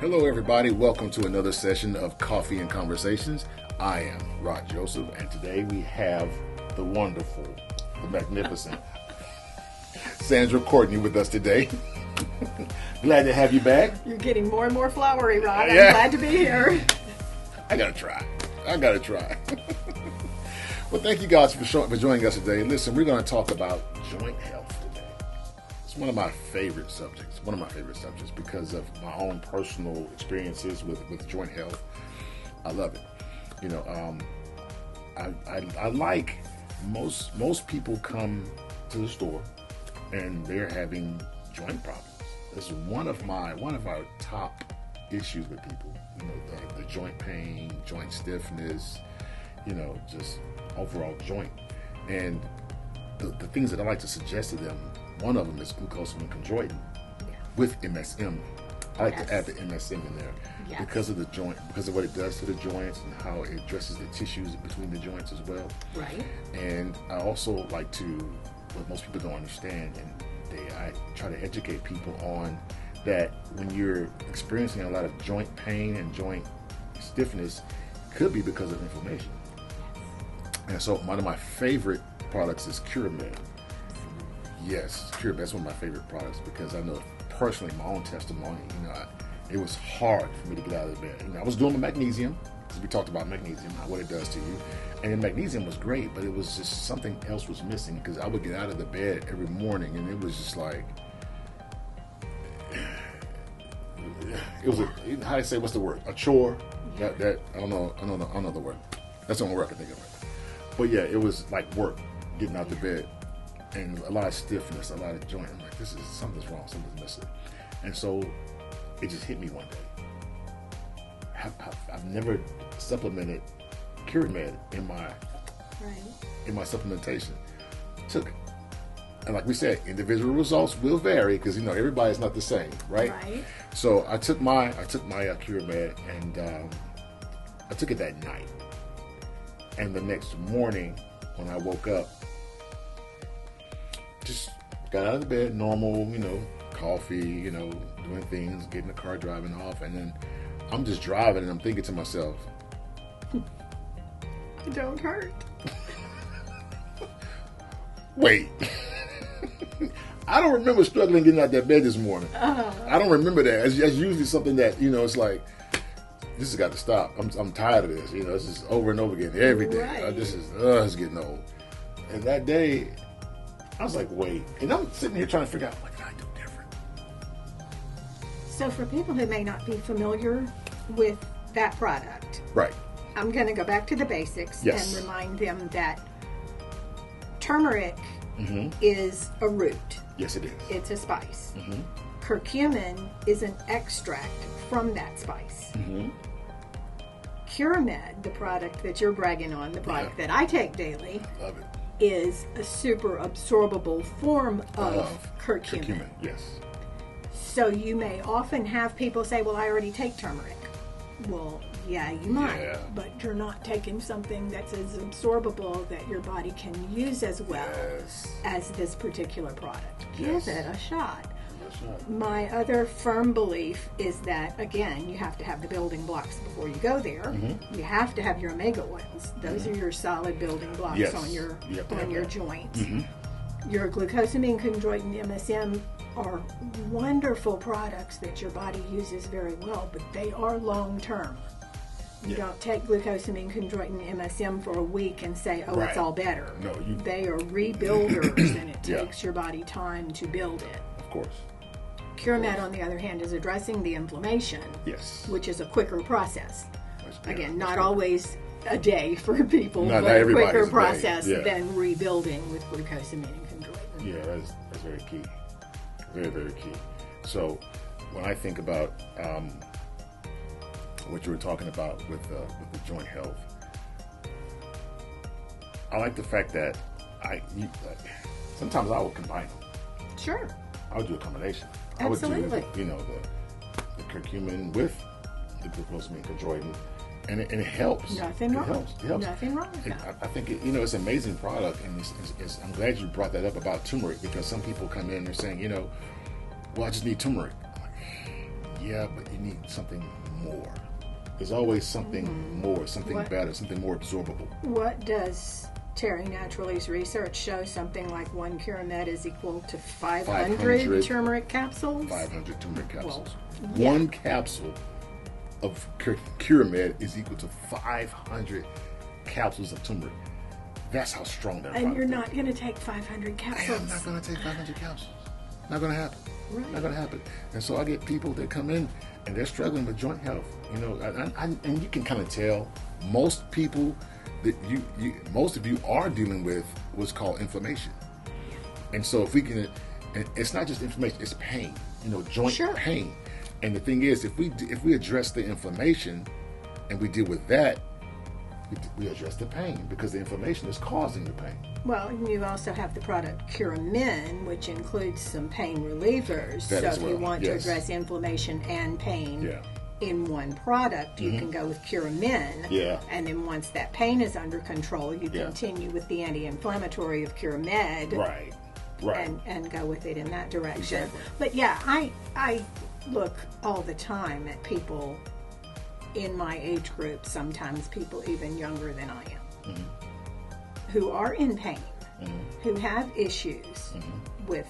Hello, everybody. Welcome to another session of Coffee and Conversations. I am Rod Joseph, and today we have the wonderful, the magnificent Sandra Courtney with us today. Glad to have you back. You're getting more and more flowery, Rod. I'm Yeah. glad to be here. I gotta try. Well, thank you guys for joining us today. Listen, we're going to talk about joint health today. It's one of my favorite subjects. Because of my own personal experiences with joint health. I love it. You know, I like most people come to the store and they're having joint problems. This is one of our top issues with people. You know, the joint pain, joint stiffness, you know, just overall joint. And the things that I like to suggest to them, one of them is glucosamine chondroitin with MSM. I like to add the MSM in there because of the joint, because of what it does to the joints and how it addresses the tissues between the joints as well. Right. And I also like to, what most people don't understand, and I try to educate people on that when you're experiencing a lot of joint pain and joint stiffness, could be because of inflammation. And so one of my favorite products is CuraMed. Yes, CuraMed. That's one of my favorite products because I know personally my own testimony. You know, it was hard for me to get out of the bed. You know, I was doing the magnesium because we talked about magnesium, what it does to you, and the magnesium was great, but it was just something else was missing because I would get out of the bed every morning and it was just like it was how do you say, what's the word? A chore. That I don't know the word. That's the only word I can think of right now. But yeah, it was like work getting out the bed. And a lot of stiffness, a lot of joint. I'm like, something's wrong, something's missing. And so it just hit me one day. I've never supplemented CuraMed in my supplementation. Took it. And like we said, individual results will vary because, you know, everybody's not the same, right? Right. So I took my CuraMed and I took it that night. And the next morning when I woke up, just got out of the bed, normal, you know, coffee, you know, doing things, getting the car, driving off, and then I'm just driving and I'm thinking to myself, I don't hurt. wait, I don't remember struggling getting out that bed this morning. I don't remember that. That's usually something that, you know, it's like, this has got to stop. I'm tired of this. You know, it's just over and over again every day. Right. It's getting old. And that day, I was like, wait. And I'm sitting here trying to figure out, what can I do different? So for people who may not be familiar with that product, Right. I'm going to go back to the basics Yes. and remind them that turmeric is a root. Yes, it is. It's a spice. Curcumin is an extract from that spice. CuraMed, the product that you're bragging on, the product that I take daily, Love it. is a super absorbable form of curcumin. Yes. So you may often have people say, well, I already take turmeric. Well, yeah, you might, Yeah. but you're not taking something that's as absorbable that your body can use as well Yes. as this particular product. Yes. Give it a shot. That's right. My other firm belief is that, again, you have to have the building blocks before you go there. You have to have your omega oils. Those are your solid building blocks Yes. on your You have to have that. joints. Your glucosamine, chondroitin, MSM are wonderful products that your body uses very well, but they are long-term. You don't take glucosamine, chondroitin, MSM for a week and say, oh, Right. it's all better. No, They are rebuilders, and it Yeah. takes your body time to build it. Of course. CuraMed, on the other hand, is addressing the inflammation, Yes. which is a quicker process. Yeah, Again, that's not right. always a day for people, Not but a everybody's quicker a day, process yeah. than rebuilding with glucosamine and chondroitin. Yeah, that's very key. Very, very key. So when I think about what you were talking about with the joint health, I like the fact that sometimes I will combine them. Sure. I would do a combination. Absolutely. I would do, the curcumin with the glucosamine chondroitin, and it helps. Nothing wrong. It helps. Nothing wrong with that. I think it's an amazing product, and I'm glad you brought that up about turmeric, because some people come in and they're saying, well, I just need turmeric. I'm like, Yeah, but you need something more. There's always something more, something better, something more absorbable. What does Terry Naturally's research show? Something like 1 Curamed is equal to 500 turmeric capsules? 500 turmeric capsules. Well, yeah. One capsule of Curamed is equal to 500 capsules of turmeric. That's how strong that And product you're is. not going to take 500 capsules. I'm not going to take 500 capsules. Not going to happen. Right. Not going to happen. And so I get people that come in and they're struggling with joint health. You know, and you can kind of tell most people that most of you are dealing with what's called inflammation. And so if we can, and it's not just inflammation, it's pain. You know, joint pain. And the thing is, if we address the inflammation and we deal with that, we address the pain because the inflammation is causing the pain. Well, and you also have the product Curamin, which includes some pain relievers. That so as if well, you want to yes. address inflammation and pain Yeah. in one product, you can go with Curamin. Yeah. And then once that pain is under control, you Yeah. continue with the anti-inflammatory of Curamed. Right. And go with it in that direction. Exactly. But yeah, I look all the time at people in my age group, sometimes people even younger than I am, who are in pain, who have issues with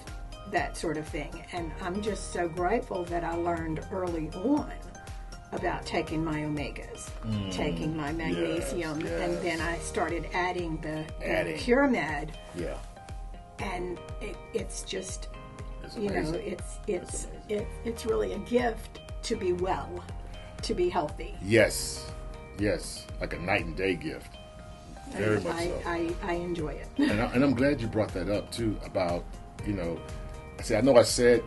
that sort of thing. And I'm just so grateful that I learned early on about taking my omegas, taking my magnesium, yes. and then I started adding the Adding. Curamed. Yeah. And it's just, It's you know, amazing. it's really a gift to be well, to be healthy. Yes. Like a night and day gift. Very And much so. I enjoy it. And I'm glad you brought that up too about, you know, I know I said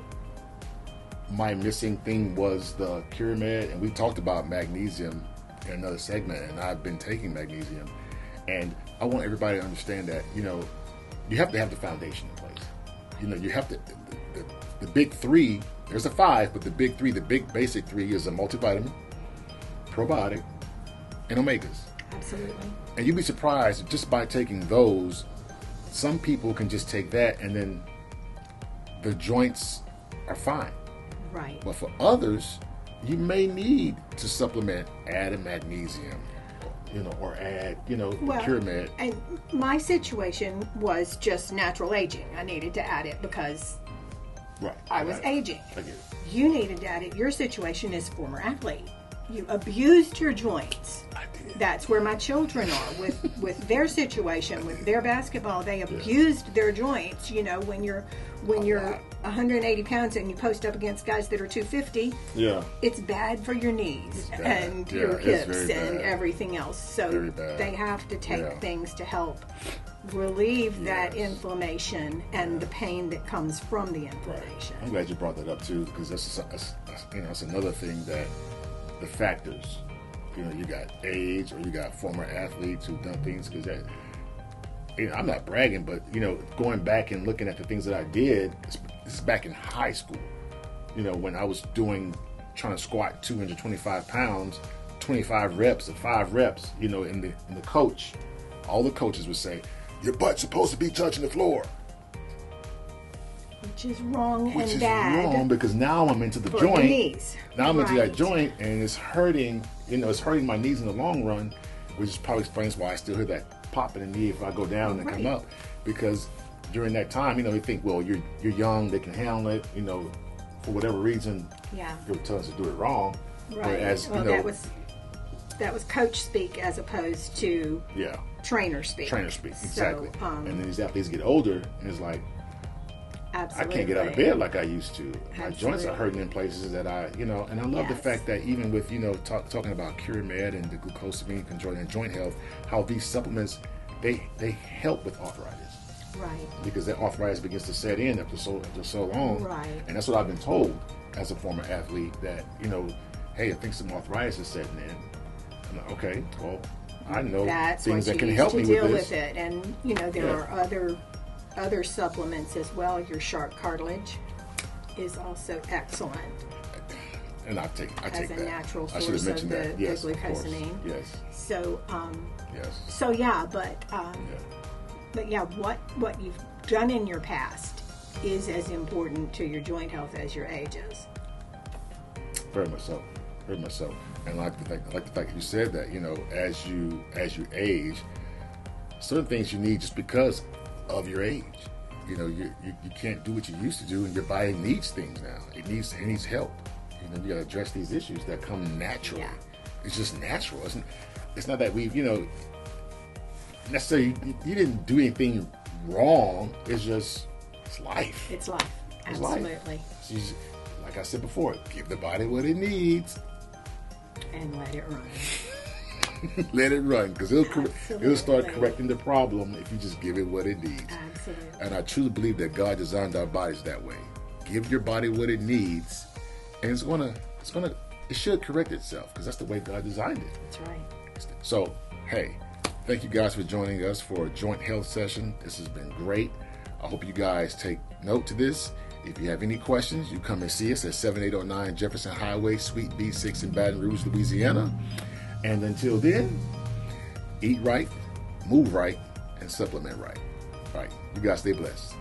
my missing thing was the Curamed, and we talked about magnesium in another segment, and I've been taking magnesium, and I want everybody to understand that, you know, you have to have the foundation in place. You know, you have to, the big three, there's a 5, but the big basic three is a multivitamin, probiotic, and omegas. Absolutely. And you'd be surprised just by taking those, some people can just take that and then the joints are fine. Right. But for others, you may need to supplement, add a magnesium, you know, or add, you know, Curamed. And my situation was just natural aging. I needed to add it because I was aging. I get it. You needed to add it. Your situation is former athlete. You abused your joints. I did. That's where my children are with their situation, with their basketball. They abused their joints. You know, when you're 180 pounds and you post up against guys that are 250, it's bad for your knees and your hips and everything else. So they have to take things to help relieve that inflammation and the pain that comes from the inflammation. I'm glad you brought that up too, because that's another thing that the factors. You know, you got age, or you got former athletes who've done things, because that, you know, I'm not bragging, but, you know, going back and looking at the things that I did, this is back in high school, you know, when I was trying to squat 225 pounds, 25 reps or 5 reps, you know, and the coach, all the coaches would say, your butt's supposed to be touching the floor. Which is wrong Which and is bad. wrong, because now I'm into the for joint. the knees. Now I'm into Right. that joint, and it's hurting. You know, it's hurting my knees in the long run, which probably explains why I still hear that pop in the knee if I go down and come up. Because during that time, you know, you think, well, you're young, they can handle it. You know, for whatever reason, you're telling us to do it wrong. Right. Whereas, Well, you know, that was coach speak as opposed to trainer speak. Trainer speak, exactly. So, and then these athletes get older, and it's like, absolutely. I can't get out of bed like I used to. My joints Absolutely. are hurting in places that and I love the fact that even with, you know, talking about Curamed and the glucosamine control and joint health, how these supplements, they help with arthritis. Right. Because that arthritis begins to set in after so long. Right. And that's what I've been told as a former athlete, that, you know, hey, I think some arthritis is setting in. I'm like, okay, well, I know That's things what that can you help use me to deal with this. with it. And, you know, there are other supplements as well. Your shark cartilage is also excellent. And I take as that. a natural I should have source of mentioned the, that. Yes, the of course. glucosamine. Yes. So, Yes. so yeah, but what you've done in your past is as important to your joint health as your age is. Very much so. Very much so. And I like the fact that you said that. You know, as you age, certain things you need just because of your age. You know, you can't do what you used to do, and your body needs things now. It needs help. You know, you got to address these issues that come naturally. Yeah. It's just natural. It's not that we've, you know, necessarily you didn't do anything wrong. It's life. It's life. It's Absolutely. Life. Like I said before, give the body what it needs. And let it run. Let it run, because it'll start Absolutely. correcting the problem if you just give it what it needs. Absolutely. And I truly believe that God designed our bodies that way. Give your body what it needs, and it should correct itself, because that's the way God designed it. That's right. So, hey, thank you guys for joining us for a joint health session. This has been great. I hope you guys take note to this. If you have any questions, you come and see us at 7809 Jefferson Highway, Suite B6 in Baton Rouge, Louisiana. And until then, eat right, move right, and supplement right. Right. You guys stay blessed.